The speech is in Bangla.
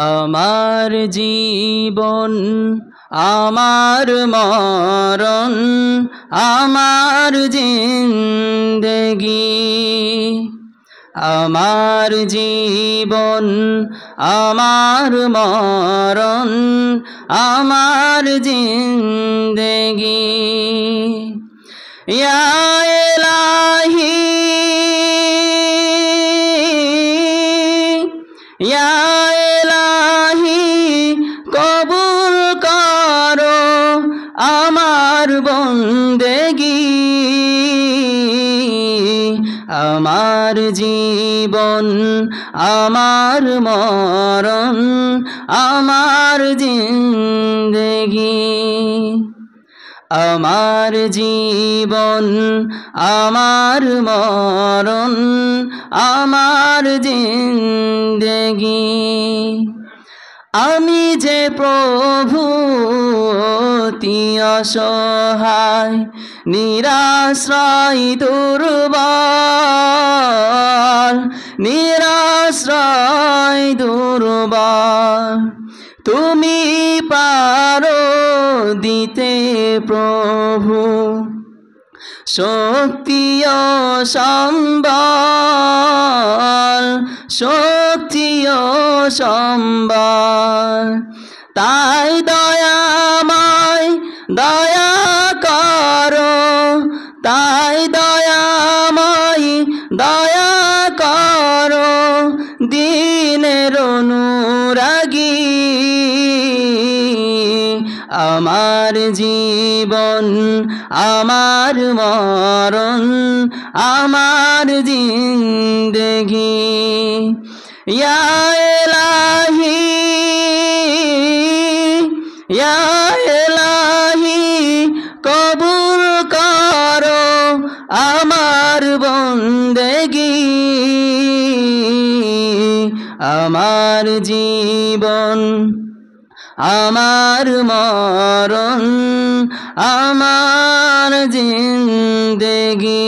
আমার জীবন আমার মরণ আমার জিন্দেগি আমার জীবন আমার মরণ আমার জিন্দেগি ইয়া ইলাহি ইয়া ইলাহি কবুল করো আমার বন্দেগি আমার জীবন আমার মরণ আমার জিন্দেগি আমার জীবন আমার মরণ আমার জিন্দেগি আমি যে প্রভু অতি অসহায় নিরাশ্রয় দুর্বল নিরাশ্রয় দুর্বল তুমি পারো দিতে প্রভু শক্তি ও সম্বল শক্তি ও সম্বল তাই দয়াময় দয়া করো তাই দয়াময় দয়া করো দিনের অনুরাগী আমার জীবন আমার মরণ আমার জিন্দেগি ইয়া ইলাহি ইয়া ইলাহি কবুল করো আমার বন্দেগি আমার জীবন আমার মরণ আমার জিন্দেগি।